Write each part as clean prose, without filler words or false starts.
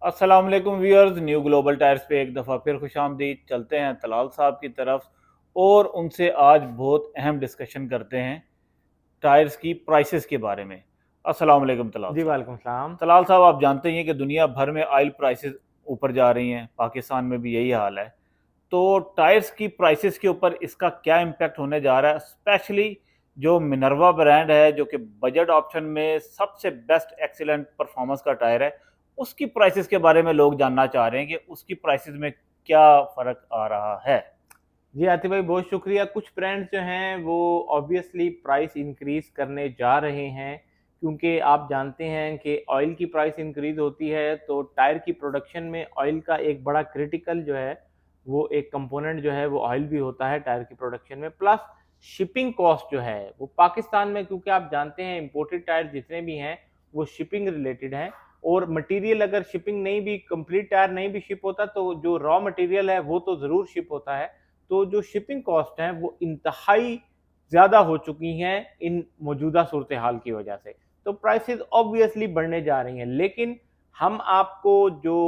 अस्सलाम वालेकुम viewers, new global tyres पे एक दफ़ा फिर खुशामदीद। चलते हैं तलाल साहब की तरफ और उनसे आज बहुत अहम डिस्कशन करते हैं टायर्स की प्राइसेस के बारे में। अस्सलाम वालेकुम तलाल जी, साहब। वालेकुम सलाम। तलाल साहब, आप जानते ही हैं कि दुनिया भर में ऑयल प्राइसेस ऊपर जा रही हैं, पाकिस्तान में भी यही हाल है। तो टायर्स की प्राइसेस के ऊपर इसका क्या इम्पैक्ट होने जा रहा है, स्पेशली जो मिनर्वा ब्रांड है जो कि बजट ऑप्शन में सबसे बेस्ट एक्सीलेंट परफॉर्मेंस का टायर है, उसकी प्राइसेस के बारे में लोग जानना चाह रहे हैं कि उसकी प्राइसेस में क्या फ़र्क आ रहा है। जी, आतिफ भाई बहुत शुक्रिया। कुछ ब्रांड्स जो हैं वो ऑब्वियसली प्राइस इंक्रीज़ करने जा रहे हैं, क्योंकि आप जानते हैं कि ऑयल की प्राइस इंक्रीज़ होती है तो टायर की प्रोडक्शन में ऑयल का एक बड़ा क्रिटिकल जो है वो एक कंपोनेंट जो है वो ऑयल भी होता है टायर की प्रोडक्शन में। प्लस शिपिंग कॉस्ट जो है वो पाकिस्तान में, क्योंकि आप जानते हैं इंपोर्टेड टायर जितने भी हैं वो शिपिंग रिलेटेड हैं, और मटेरियल अगर शिपिंग नहीं भी, कंप्लीट टायर नहीं भी शिप होता तो जो रॉ मटेरियल है वो तो ज़रूर शिप होता है। तो जो शिपिंग कॉस्ट है वो इंतहाई ज़्यादा हो चुकी हैं इन मौजूदा सूरत हाल की वजह से। तो प्राइसेस ऑब्वियसली बढ़ने जा रही हैं, लेकिन हम आपको जो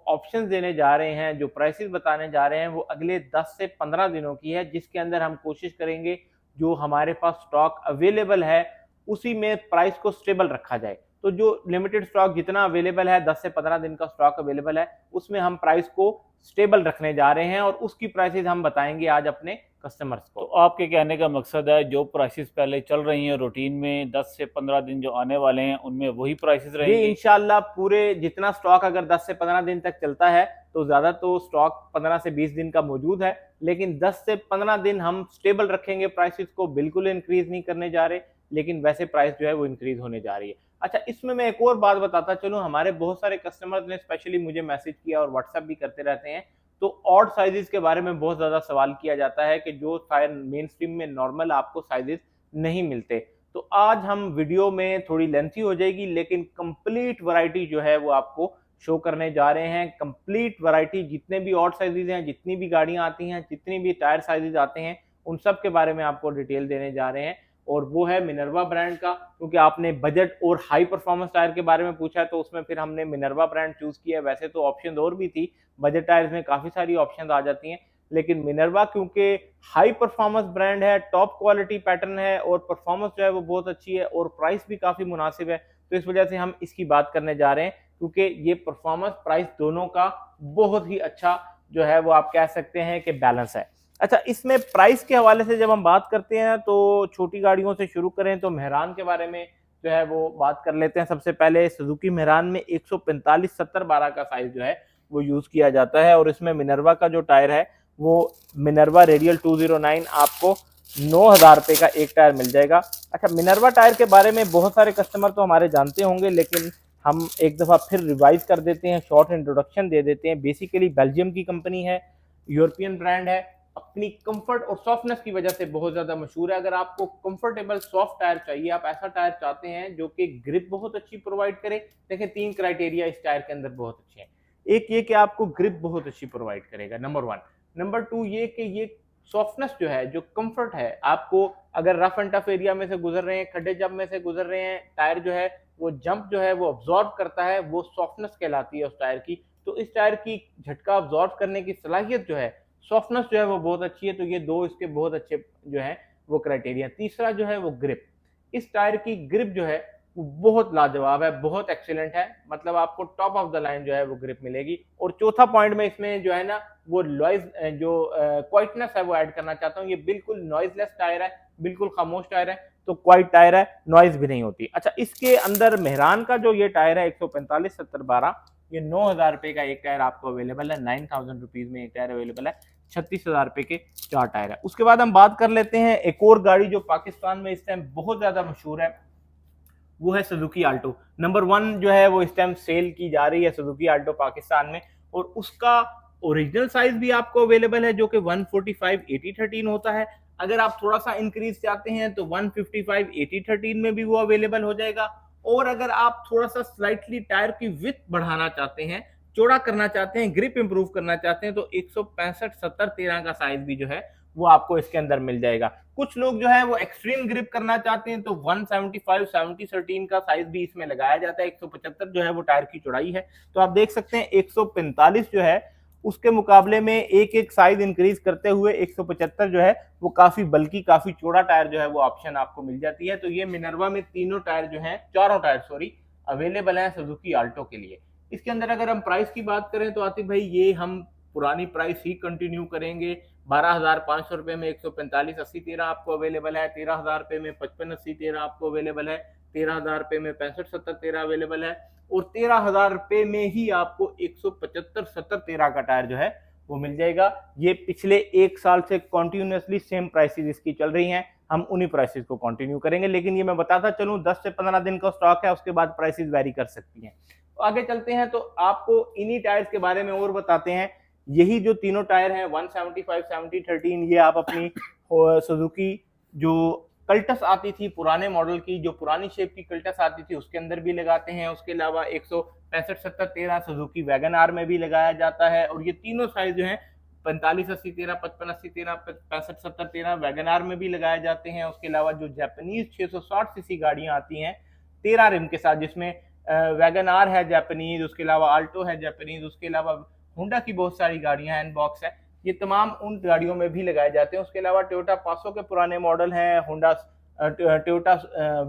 ऑप्शंस देने जा रहे हैं, जो प्राइसेस बताने जा रहे हैं, वो अगले 10 से 15 दिनों की है, जिसके अंदर हम कोशिश करेंगे जो हमारे पास स्टॉक अवेलेबल है उसी में प्राइस को स्टेबल रखा जाए। तो जो लिमिटेड स्टॉक जितना अवेलेबल है, 10 से 15 दिन का स्टॉक अवेलेबल है, उसमें हम प्राइस को स्टेबल रखने जा रहे हैं और उसकी प्राइसेस हम बताएंगे आज अपने कस्टमर्स तो को। आपके कहने का मकसद है जो प्राइसेस पहले चल रही हैं रूटीन में, 10 से 15 दिन जो आने वाले हैं उनमें वही प्राइसेस जी, रहेंगी। इंशाल्लाह पूरे जितना स्टॉक अगर 10 से 15 दिन तक चलता है तो ज़्यादा तो स्टॉक 15 से 20 दिन का मौजूद है, लेकिन 10 से 15 दिन हम स्टेबल रखेंगे प्राइसेस को, बिल्कुल इंक्रीज़ नहीं करने जा रहे, लेकिन वैसे प्राइस जो है वो इंक्रीज़ होने जा रही है। अच्छा, इसमें मैं एक और बात बताता चलूँ, हमारे बहुत सारे कस्टमर्स ने स्पेशली मुझे मैसेज किया और व्हाट्सएप भी करते रहते हैं, तो ऑड साइज़ेज़ के बारे में बहुत ज़्यादा सवाल किया जाता है कि जो शायद मेन स्ट्रीम में नॉर्मल आपको साइज़ेज़ नहीं मिलते। तो आज हम वीडियो में थोड़ी लेंथी हो जाएगी, लेकिन कंप्लीट वैरायटी जो है वो आपको शो करने जा रहे हैं। कंप्लीट वैरायटी, जितने भी ऑड साइजेस हैं, जितनी भी गाड़ियां आती हैं, जितनी भी टायर साइजेस आते हैं, उन सब के बारे में आपको डिटेल देने जा रहे हैं। और वो है मिनर्वा ब्रांड का, क्योंकि आपने बजट और हाई परफॉर्मेंस टायर के बारे में पूछा है तो उसमें फिर हमने मिनर्वा ब्रांड चूज किया है। वैसे तो ऑप्शन और भी थी, बजट टायर्स में काफी सारी ऑप्शन आ जाती हैं, लेकिन मिनर्वा क्योंकि हाई परफॉर्मेंस ब्रांड है, टॉप क्वालिटी पैटर्न है और परफॉर्मेंस जो है वो बहुत अच्छी है और प्राइस भी काफी मुनासिब है, तो इस वजह से हम इसकी बात करने जा रहे हैं, क्योंकि ये परफॉर्मेंस प्राइस दोनों का बहुत ही अच्छा जो है वो आप कह सकते हैं कि बैलेंस है। अच्छा, इसमें प्राइस के हवाले से जब हम बात करते हैं तो छोटी गाड़ियों से शुरू करें तो मेहरान के बारे में जो है वो बात कर लेते हैं। सबसे पहले सुजुकी मेहरान में 145 70 12 का साइज जो है वो यूज किया जाता है, और इसमें मिनर्वा का जो टायर है वो मिनर्वा रेडियल 209 आपको 9,000 रुपये का एक टायर मिल जाएगा। अच्छा, मिनर्वा टायर के बारे में बहुत सारे कस्टमर तो हमारे जानते होंगे, लेकिन हम एक दफ़ा फिर रिवाइज कर देते हैं, शॉर्ट इंट्रोडक्शन दे देते हैं। बेसिकली बेल्जियम की कंपनी है, यूरोपियन ब्रांड है, अपनी कंफर्ट और सॉफ्टनेस की वजह से बहुत ज़्यादा मशहूर है। अगर आपको कंफर्टेबल सॉफ्ट टायर चाहिए, आप ऐसा टायर चाहते हैं जो कि ग्रिप बहुत अच्छी प्रोवाइड करे, देखिए 3 क्राइटेरिया इस टायर के अंदर बहुत अच्छे हैं। एक ये कि आपको ग्रिप बहुत अच्छी प्रोवाइड करेगा, नंबर 1। नंबर 2 ये कि ये सॉफ्टनेस जो है, जो कंफर्ट है, आपको अगर रफ एंड टफ एरिया में से गुजर रहे हैं, खड्डे जंप में से गुजर रहे हैं, टायर जो है वो जंप जो है वो ऑब्जॉर्व करता है, वो सॉफ्टनेस कहलाती है उस टायर की। तो इस टायर की झटका ऑब्जॉर्व करने की सलाहियत जो है, सॉफ्टनेस जो है वो बहुत अच्छी है। तो ये दो इसके बहुत अच्छे जो है वो क्राइटेरिया। तीसरा जो है वो ग्रिप, इस टायर की ग्रिप जो है वो बहुत लाजवाब है, बहुत एक्सीलेंट है, मतलब आपको टॉप ऑफ द लाइन जो है वो ग्रिप मिलेगी। और चौथा पॉइंट में इसमें जो है ना वो नॉइज, जो क्वाइटनेस है वो ऐड करना चाहता हूँ। ये बिल्कुल नॉइजलेस टायर है, बिल्कुल खामोश टायर है, तो क्वाइट टायर है, नॉइज भी नहीं होती। अच्छा, इसके अंदर मेहरान का जो ये टायर है 145 70 12, ये 9,000 रुपये का एक टायर आपको अवेलेबल है, 9,000 रुपीज में एक टायर अवेलेबल है, 36,000 रुपये के 4 टायर है। उसके बाद हम बात कर लेते हैं एक और गाड़ी जो पाकिस्तान में इस टाइम बहुत ज्यादा मशहूर है, वो है सुजुकी आल्टो। नंबर 1 जो है वो इस टाइम सेल की जा रही है सुजुकी आल्टो पाकिस्तान में, और उसका ओरिजिनल साइज भी आपको अवेलेबल है जो कि 145 8013 होता है। अगर आप थोड़ा सा इंक्रीज चाहते हैं तो 155 8013 में भी वो अवेलेबल हो जाएगा, और अगर आप थोड़ा सा स्लाइटली टायर की विथ बढ़ाना चाहते हैं, चौड़ा करना चाहते हैं, ग्रिप इंप्रूव करना चाहते हैं, तो 165 70 13 का साइज भी जो है वो आपको इसके अंदर मिल जाएगा। कुछ लोग जो है वो एक्सट्रीम ग्रिप करना चाहते हैं तो 175 70 13 का साइज भी इसमें लगाया जाता है। 175 जो है वो टायर की चौड़ाई है, तो आप देख सकते हैं 145 जो है उसके मुकाबले में एक एक साइज इंक्रीज करते हुए 175 जो है वो काफी बल्कि काफी चौड़ा टायर जो है वो ऑप्शन आपको मिल जाती है। तो ये मिनर्वा में तीनों टायर जो है, चारों टायर सॉरी, अवेलेबल है सुजुकी ऑल्टो के लिए। इसके अंदर अगर हम प्राइस की बात करें तो आतिफ भाई ये हम पुरानी प्राइस ही कंटिन्यू करेंगे। 12,500 रुपए में 145 80 13 आपको अवेलेबल है, 13,000 रुपए में 55 80 13 आपको अवेलेबल है, 13,000 रुपए में 65 70 13 अवेलेबल है, और 13,000 रुपए में ही आपको 175 70 13 का टायर जो है वो मिल जाएगा। ये पिछले एक साल से कॉन्टिन्यूसली सेम प्राइसेस इसकी चल रही हैं, हम उन्हीं प्राइसेस को कंटिन्यू करेंगे। लेकिन ये मैं बताता चलूं 10 से 15 दिन का स्टॉक है, उसके बाद प्राइसेस वेरी कर सकती हैं। तो आगे चलते हैं तो आपको इन्हीं टायर्स के बारे में और बताते हैं। यही जो तीनों टायर हैं 175 70 13, ये आप अपनी सुजुकी जो कल्टस आती थी पुराने मॉडल की, जो पुरानी शेप की कल्टस आती थी उसके अंदर भी लगाते हैं। उसके अलावा 165 70 13 सुजुकी वैगन आर में भी लगाया जाता है, और ये तीनों साइज जो है 45 80 13 55 80 13 65 70 13 वैगन आर में भी लगाए जाते हैं। उसके अलावा जो जापानीज 660 सीसी गाड़ियां आती हैं 13 रिम के साथ, जिसमें वैगन आर है जापानीज, उसके अलावा आल्टो है जापानीज, उसके अलावा होंडा की बहुत सारी गाड़ियां हैं, बॉक्स है, ये तमाम उन गाड़ियों में भी लगाए जाते हैं। उसके अलावा टोयोटा पासो के पुराने मॉडल हैं, होंडा टोयोटा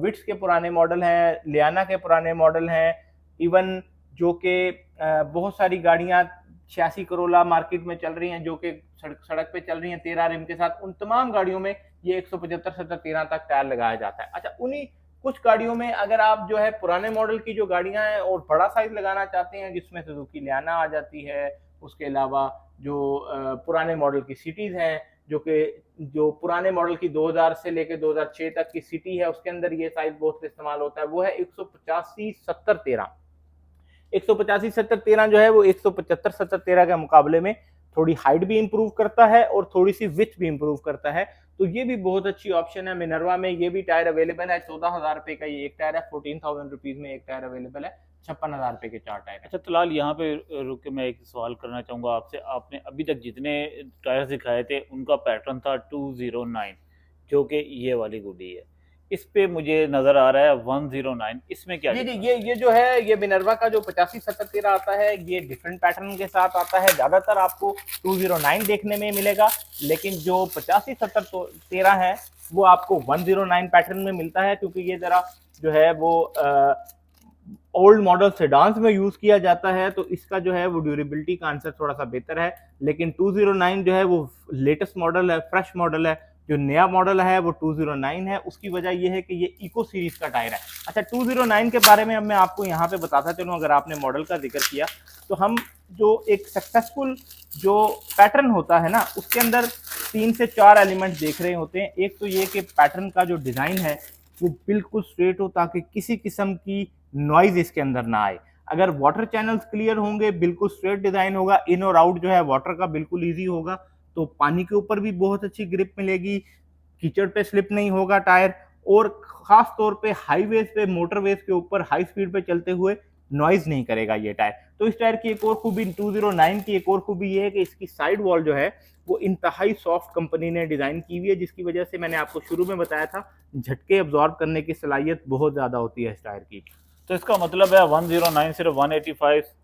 विट्स के पुराने मॉडल हैं, लियाना के पुराने मॉडल हैं, इवन जो कि बहुत सारी गाड़ियां 86 करोला मार्केट में चल रही हैं जो कि सड़क पे चल रही हैं 13 रिम के साथ, उन तमाम गाड़ियों में ये 175 70 13 तक टायर लगाया जाता है। अच्छा, उन्हीं कुछ गाड़ियों में अगर आप जो है पुराने मॉडल की जो गाड़ियां हैं और बड़ा साइज लगाना चाहते हैं, जिसमें सुजुकी लियाना आ जाती है, उसके अलावा जो पुराने मॉडल की सिटीज हैं, जो पुराने मॉडल की 2000 से लेकर 2006 तक की सिटी है, उसके अंदर ये साइज बहुत इस्तेमाल होता है, वो है 185 70 13। 185 70 13 जो है वो 175 70 13 के मुकाबले में थोड़ी हाइट भी इंप्रूव करता है और थोड़ी सी विड्थ भी इंप्रूव करता है। तो ये भी बहुत अच्छी ऑप्शन है। मिनर्वा में ये भी टायर अवेलेबल है। 14,000 रुपए का ये एक टायर है, 14,000 रुपीज में एक टायर अवेलेबल है, 56,000 रुपए के 4 टायर। अच्छा तलाल, यहाँ पे रुक के मैं एक सवाल करना चाहूँगा आपसे। आपने अभी तक जितने टायर दिखाए थे उनका पैटर्न था 209, जो कि ये वाली गुडी है। इस पे मुझे नजर आ रहा है 109, इसमें क्या? ये जो है ये मिनर्वा का जो 85 70 13 आता है ये डिफरेंट पैटर्न के साथ आता है। ज्यादातर आपको 209 देखने में मिलेगा, लेकिन जो 85 70 13 है वो आपको 109 पैटर्न में मिलता है, क्योंकि ये जरा जो है वो ओल्ड मॉडल सेडान्स में यूज किया जाता है, तो इसका जो है वो ड्यूरेबिलिटी का आंसर थोड़ा सा बेहतर है। लेकिन 209 जो है वो लेटेस्ट मॉडल है, फ्रेश मॉडल है। जो नया मॉडल है वो 209 है। उसकी वजह ये है कि ये इको सीरीज का टायर है। अच्छा, 209 के बारे में अब मैं आपको यहाँ पे बताता चलूँ, अगर आपने मॉडल का जिक्र किया तो हम जो एक सक्सेसफुल जो पैटर्न होता है ना, उसके अंदर 3 से 4 एलिमेंट देख रहे होते हैं। एक तो ये कि पैटर्न का जो डिजाइन है वो बिल्कुल स्ट्रेट हो, ताकि किसी किस्म की नॉइज इसके अंदर ना आए। अगर वाटर चैनल्स क्लियर होंगे, बिल्कुल स्ट्रेट डिजाइन होगा, इन और आउट जो है वाटर का बिल्कुल ईजी होगा, तो पानी के ऊपर भी बहुत अच्छी ग्रिप मिलेगी, कीचड़ पे स्लिप नहीं होगा टायर, और खास तौर पे हाईवेज पे, मोटरवेज के ऊपर हाई स्पीड पे चलते हुए नॉइज नहीं करेगा ये टायर। तो इस टायर की एक और खूबी 209 की एक और खूबी ये है कि इसकी साइड वॉल जो है वो इंतहाई सॉफ्ट कंपनी ने डिजाइन की हुई है, जिसकी वजह से मैंने आपको शुरू में बताया था झटके अब्जॉर्ब करने की सलाहियत बहुत ज्यादा होती है इस टायर की। तो इसका मतलब है 109 सिर्फ 185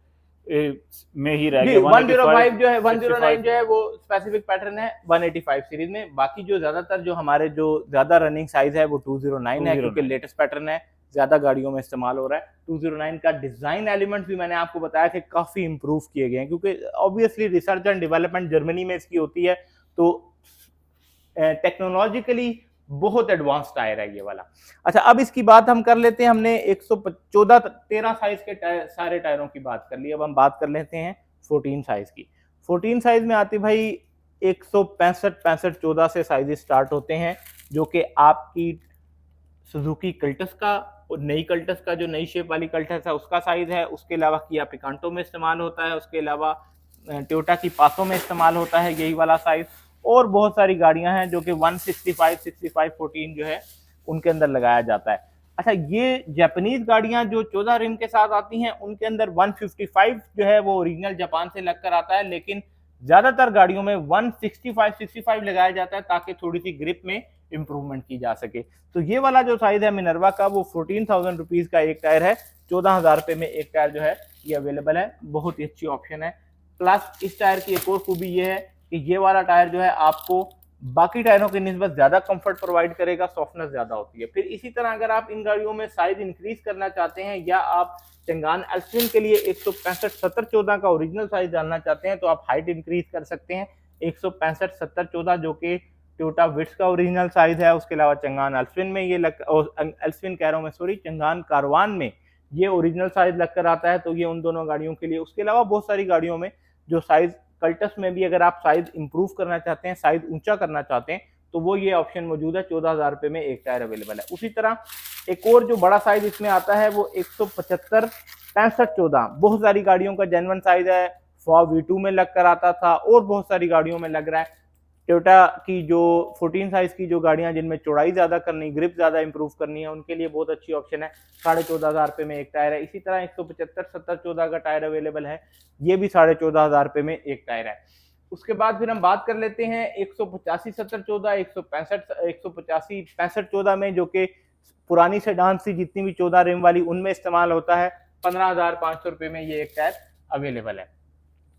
में ही रह गया। 105 जो है 109 जो है वो स्पेसिफिक पैटर्न है 185 सीरीज में। बाकी जो ज्यादातर जो हमारे जो ज्यादा रनिंग साइज है वो 209 है, क्योंकि लेटेस्ट पैटर्न है, ज्यादा गाड़ियों में इस्तेमाल हो रहा है। 209 का डिजाइन एलिमेंट्स भी मैंने आपको बताया कि काफी इंप्रूव किए गए हैं, क्योंकि obviously research and development Germany में इसकी होती है, तो टेक्नोलॉजिकली बहुत एडवांस टायर है ये वाला। अच्छा, अब इसकी बात हम कर लेते हैं। हमने 114 13 साइज के सारे टायरों की बात कर ली, अब हम बात कर लेते हैं 14 साइज की। 14 साइज में आती भाई 165 65 14 से साइज स्टार्ट होते हैं, जो कि आपकी सुजुकी कल्टस का और नई कल्टस का जो नई शेप वाली कल्टस है उसका साइज है। उसके अलावा किया पिकांटो में इस्तेमाल होता है, उसके अलावा टोयोटा की पासो में इस्तेमाल होता है यही वाला साइज, और बहुत सारी गाड़ियां हैं जो कि 165 65 14 जो है उनके अंदर लगाया जाता है। अच्छा, ये जापानीज गाड़ियां जो 14 रिम के साथ आती हैं उनके अंदर 155 जो है वो ओरिजिनल जापान से लगकर आता है, लेकिन ज्यादातर गाड़ियों में 165 लगाया जाता है ताकि थोड़ी सी ग्रिप में इंप्रूवमेंट की जा सके। तो ये वाला जो साइज है मिनर्वा का वो 14,000 रुपीज का एक टायर है, 14,000 रुपए में एक टायर जो है ये अवेलेबल है, बहुत ही अच्छी ऑप्शन है। प्लस इस टायर की एक और खूबी ये है कि ये वाला टायर जो है आपको बाकी टायरों की निस्बत ज्यादा कंफर्ट प्रोवाइड करेगा, सॉफ्टनेस ज्यादा होती है। फिर इसी तरह अगर आप इन गाड़ियों में साइज इंक्रीज करना चाहते हैं या आप चंगान एल्सविन के लिए 165 70 14 का ओरिजिनल साइज डालना चाहते हैं तो आप हाइट इंक्रीज कर सकते हैं 165 70 14 जो कि टोयोटा विट्स का ओरिजिनल साइज है। उसके अलावा चंगान एल्सविन में ये एल्सविन कह रहा हूं मैं, सॉरी, चंगान कारवान में ये ओरिजिनल साइज लगकर आता है, तो ये उन दोनों गाड़ियों के लिए। उसके अलावा बहुत सारी गाड़ियों में जो साइज कल्टस में भी अगर आप साइज इंप्रूव करना चाहते हैं, साइज ऊंचा करना चाहते हैं, तो वो ये ऑप्शन मौजूद है, 14,000 रुपए में एक टायर अवेलेबल है। उसी तरह एक और जो बड़ा साइज इसमें आता है वो 175 65 14 बहुत सारी गाड़ियों का जेन्युइन साइज है, फॉर V2 में लग कर आता था और बहुत सारी गाड़ियों में लग रहा है। टोयोटा की जो 14 साइज की जो गाड़ियां जिनमें चौड़ाई ज्यादा करनी, ग्रिप ज्यादा इंप्रूव करनी है, उनके लिए बहुत अच्छी ऑप्शन है, 14,500 रुपए में एक टायर है। इसी तरह 175 70 14 का टायर अवेलेबल है, ये भी 14,500 रुपए में एक टायर है। उसके बाद फिर हम बात कर लेते हैं 185 70 14 185 65 14 में, जो कि पुरानी सेडान सी जितनी भी 14 रिम वाली उनमें इस्तेमाल होता है, 15,500 रुपए में ये एक टायर अवेलेबल है।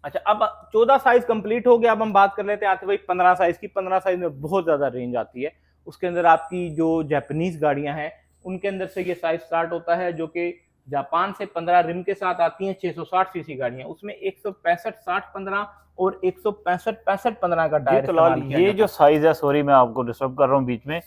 अच्छा, अब 14 साइज कंप्लीट हो गया, अब हम बात कर लेते हैं आते भाई 15 साइज की। 15 साइज में बहुत ज्यादा रेंज आती है, उसके अंदर आपकी जो जापानीज गाड़ियां हैं उनके अंदर से ये साइज स्टार्ट होता है, जो कि जापान से 15 रिम के साथ आती हैं 660 सीसी गाड़ियां, उसमें 165 60 15 और 165 65 15 का टायर। तो ये जो साइज है, सॉरी मैं आपको डिस्टर्ब कर रहा हूँ बीच में,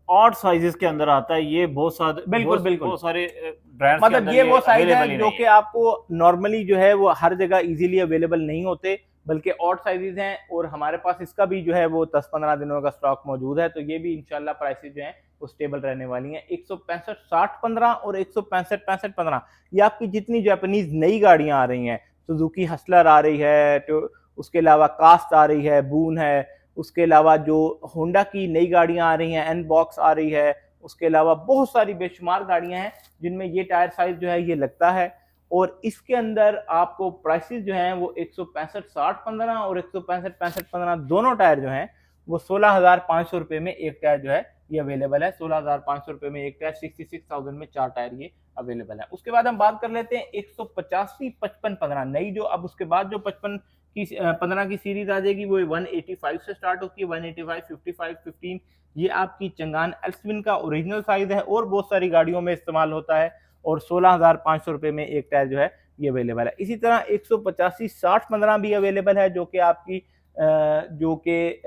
ऑड साइजेस के अंदर आता है ये, बहुत सारे बहुत सारे ब्रांड्स मतलब ये वो साइज है जो कि आपको नॉर्मली जो है वो हर जगह इजीली अवेलेबल नहीं होते, बल्कि ऑड साइजेस हैं, और हमारे पास इसका भी जो है वो 10-15 दिनों का स्टॉक मौजूद है, तो ये भी इंशाल्लाह प्राइसेस जो हैं वो स्टेबल रहने वाली हैं। 165 60 15 और 165 65 15 ये आपकी जितनी जापानीज नई गाड़ियां आ रही हैं, सुजुकी हसलर आ रही है, तो उसके अलावा कास्ट आ रही है, बून है, उसके अलावा जो होंडा की नई गाड़ियां आ रही हैं, एन बॉक्स आ रही है, उसके अलावा बहुत सारी बेशुमार गाड़ियां हैं जिनमें ये टायर साइज जो है ये लगता है, और इसके अंदर आपको प्राइसेस जो हैं वो 165 60 15 और 165 65 15 दोनों टायर जो हैं वो 16,500 रुपए में एक टायर जो है ये अवेलेबल है। 16,500 रुपए में एक टायर, 66,000 में 4 टायर ये अवेलेबल है। उसके बाद हम बात कर लेते हैं 185 55 15 नई, जो अब उसके बाद जो 55 की 15 की सीरीज आ जाएगी वो 185 से स्टार्ट होती है, 185 55 15 ये आपकी चंगान एल्सविन का ओरिजिनल साइज है और बहुत सारी गाड़ियों में इस्तेमाल होता है, और 16,500 रुपए में एक टायर जो है ये अवेलेबल है। इसी तरह 185 60 15 भी अवेलेबल है, जो कि आपकी जो कि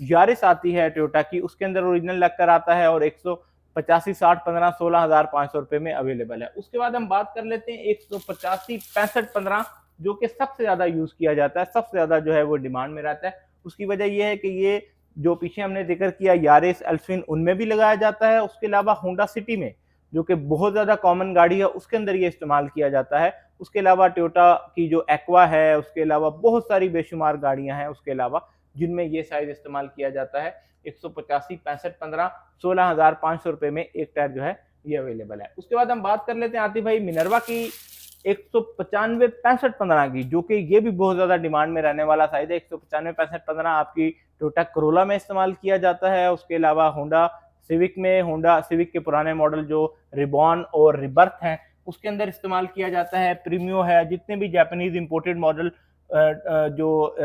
यारिस आती है टोयोटा की, उसके अंदर ओरिजिनल लगकर आता है, और 185 60 15 16,500 रुपए में अवेलेबल है। उसके बाद हम बात कर लेते हैं 185 65 15 जो कि सबसे ज्यादा यूज किया जाता है, सबसे ज्यादा जो है वो डिमांड में रहता है। उसकी वजह यह है कि ये जो पीछे हमने जिक्र किया यारिस एल्सविन उनमें भी लगाया जाता है, उसके अलावा होंडा सिटी में जो कि बहुत ज्यादा कॉमन गाड़ी है उसके अंदर ये इस्तेमाल किया जाता है। उसके अलावा टोयोटा की जो एक्वा है, उसके अलावा बहुत सारी बेशुमार गाड़ियां हैं उसके अलावा जिनमें ये साइज इस्तेमाल किया जाता है। 185 65 15 16,500 रुपए में एक टायर जो है ये अवेलेबल है। उसके बाद हम बात कर लेते हैं आतिफ भाई मिनर्वा की 195 65 15 की, जो कि ये भी बहुत ज्यादा डिमांड में रहने वाला साइज है। 195 65 15 आपकी टोयोटा करोला में इस्तेमाल किया जाता है, उसके अलावा होंडा सिविक में, होंडा सिविक के पुराने मॉडल जो रिबॉन और रिबर्थ हैं उसके अंदर इस्तेमाल किया जाता है, प्रीमियो है, जितने भी जापानीज इंपोर्टेड मॉडल जो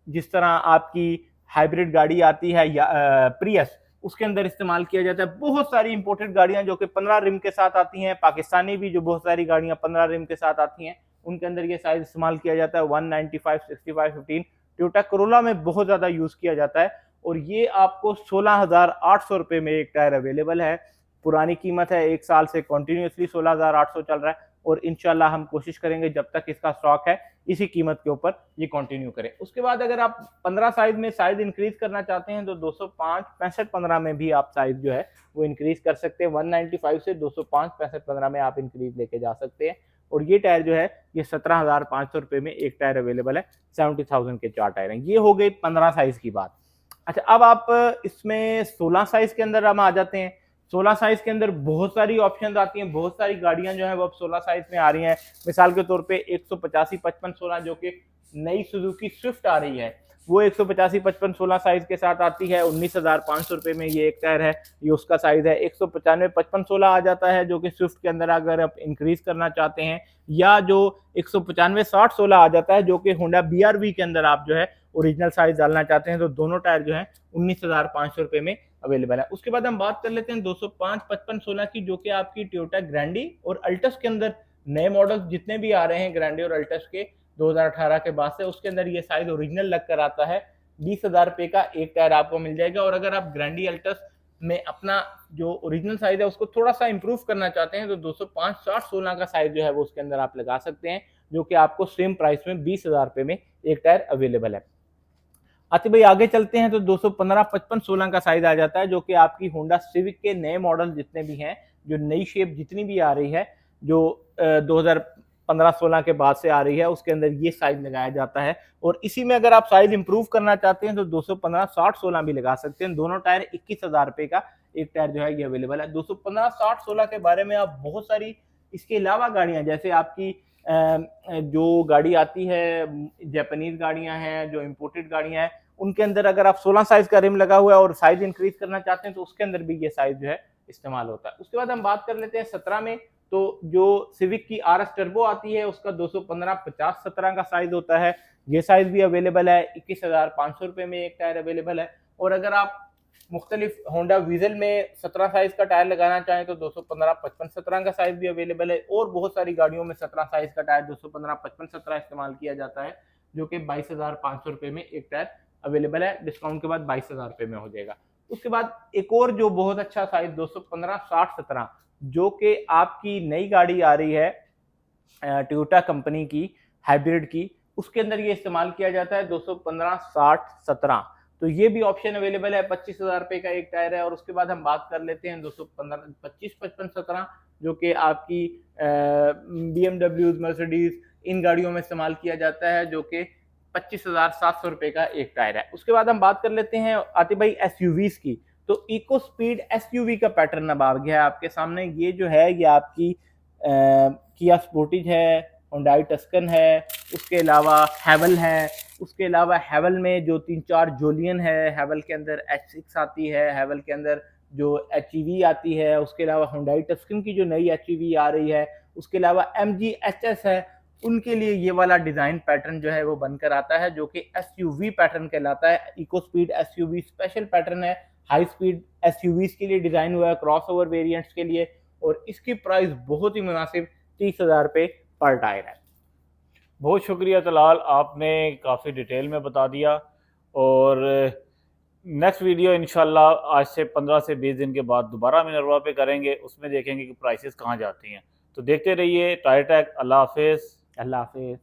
जिस तरह आपकी हाइब्रिड गाड़ी आती है या प्रियस उसके अंदर इस्तेमाल किया जाता है। बहुत सारी इंपोर्टेड गाड़ियां जो कि 15 रिम के साथ आती हैं, पाकिस्तानी भी जो बहुत सारी गाड़ियां 15 रिम के साथ आती हैं उनके अंदर ये साइज इस्तेमाल किया जाता है। 195 65 15 टोयोटा करोला में बहुत ज्यादा यूज किया जाता है, और ये आपको 16,800 रुपए में एक टायर अवेलेबल है। पुरानी कीमत है, एक साल से कंटिन्यूसली 16,800 चल रहा है, और इंशाल्लाह हम कोशिश करेंगे जब तक इसका स्टॉक है इसी कीमत के ऊपर ये कंटिन्यू करें। उसके बाद अगर आप 15 साइज में साइज इंक्रीज करना चाहते हैं तो 205 65 15 में भी आप साइज जो है वो इंक्रीज कर सकते हैं। 195 से 205 65 15 में आप इंक्रीज लेके जा सकते हैं, और ये टायर जो है ये 17,500 रुपए में एक टायर अवेलेबल है। 70,000 के 4 टायर हैं। ये हो गई 15 साइज की बात। अच्छा, अब आप इसमें 16 साइज के अंदर हम आ जाते हैं। 16 साइज के अंदर बहुत सारी ऑप्शन आती हैं, बहुत सारी गाड़ियां जो है वो अब 16 साइज में आ रही हैं। मिसाल के तौर पे 185 55 16 जो कि नई सुजुकी स्विफ्ट आ रही है, वो 185 55 16 साइज के साथ आती है। 19,500 रुपये में ये एक टायर है, ये उसका साइज है। 195 55 16 आ जाता है जो कि स्विफ्ट के अंदर अगर आप इंक्रीज करना चाहते हैं, या जो 195 60 16 आ जाता है जो कि होंडा BRV के अंदर आप जो है ओरिजिनल साइज डालना चाहते हैं। तो दोनों टायर जो है 19,500 रुपये में अवेलेबल है। उसके बाद हम बात कर लेते हैं 205 55 16 की, जो कि आपकी टोयोटा ग्रैंडी और अल्टस के अंदर नए मॉडल जितने भी आ रहे हैं ग्रैंडी और अल्टस के 2018 के बाद से, उसके अंदर ये साइज ओरिजिनल लग कर आता है। 20,000 रुपये का एक टायर आपको मिल जाएगा। और अगर आप ग्रैंडी अल्टस में अपना जो ओरिजिनल साइज है उसको थोड़ा सा इंप्रूव करना चाहते हैं तो 205 60 16 का साइज जो है वो उसके अंदर आप लगा सकते हैं, जो कि आपको सेम प्राइस में 20,000 रुपये में एक टायर अवेलेबल है। आतिफ भाई आगे चलते हैं तो 215 55 16 का साइज आ जाता है, जो कि आपकी होंडा सिविक के नए मॉडल जितने भी हैं, जो नई शेप जितनी भी आ रही है, जो 2015-16 के बाद से आ रही है, उसके अंदर ये साइज लगाया जाता है। और इसी में अगर आप साइज इंप्रूव करना चाहते हैं तो 215 60 16 भी लगा सकते हैं। दोनों टायर 21,000 रुपये का एक टायर जो है ये अवेलेबल है। 215 60 16 के बारे में आप बहुत सारी इसके अलावा गाड़ियां, जैसे आपकी जो गाड़ी आती है जापानीज गाड़ियां हैं, जो इम्पोर्टेड गाड़ियां हैं, उनके अंदर अगर आप 16 साइज का रिम लगा हुआ है और साइज इंक्रीज करना चाहते हैं तो उसके अंदर भी ये साइज जो है इस्तेमाल होता है। उसके बाद हम बात कर लेते हैं 17 में, तो जो सिविक की RS टर्बो आती है उसका 215 50 17 का साइज होता है। ये साइज भी अवेलेबल है। 21,500 रुपये में एक टायर अवेलेबल है। और अगर आप मुख्तलिफ होंडा वीजल में 17 साइज का टायर लगाना चाहें तो 215 55 17 का साइज भी अवेलेबल है। और बहुत सारी गाड़ियों में 17 साइज का टायर 215 55 17 इस्तेमाल किया जाता है, जो कि 22,500 रुपये में एक टायर अवेलेबल है। डिस्काउंट के बाद 22,000 रुपये में हो जाएगा। उसके बाद एक और जो बहुत अच्छा साइज 215 60 17, जो कि आपकी नई गाड़ी आ रही है टोयोटा कंपनी की हाइब्रिड की, उसके अंदर ये इस्तेमाल किया जाता है 215 60 17। तो ये भी ऑप्शन अवेलेबल है। 25,000 रुपये का एक टायर है। और उसके बाद हम बात कर लेते हैं 215 25 55 17, जो कि आपकी BMW मर्सिडीज इन गाड़ियों में इस्तेमाल किया जाता है, जो कि 25,700 रुपये का एक टायर है। उसके बाद हम बात कर लेते हैं आतिफ भाई SUVs की। तो इको स्पीड SUV का पैटर्न अब आ गया है आपके सामने। ये जो है ये आपकी किया स्पोर्टेज है, हुंडई टस्कन है, उसके अलावा हैवल है। उसके अलावा हैवल में जो 3-4 जोलियन है, हैवल के अंदर H6 आती है, हैवल के अंदर जो HEV आती है, उसके अलावा हुंडई टस्कन की जो नई HEV आ रही है, उसके अलावा MG HS है, उनके लिए ये वाला डिजाइन पैटर्न जो है वो बनकर आता है, जो कि SUV पैटर्न कहलाता है। Eco speed SUV special pattern है, हाई स्पीड SUVs के लिए डिजाइन हुआ है, क्रॉसओवर वेरिएंट्स के लिए। और इसकी प्राइस बहुत ही मुनासिब 30,000 रुपये पर टायर है। बहुत शुक्रिया तलाल, आपने काफ़ी डिटेल में बता दिया। और नेक्स्ट वीडियो इंशाल्लाह आज से 15 से 20 दिन के बाद दोबारा मिनरवा पे करेंगे, उसमें देखेंगे कि प्राइसेस कहाँ जाती हैं। तो देखते रहिए टायर टैग। अल्लाह हाफिज़। अल्लाह हाफिज़।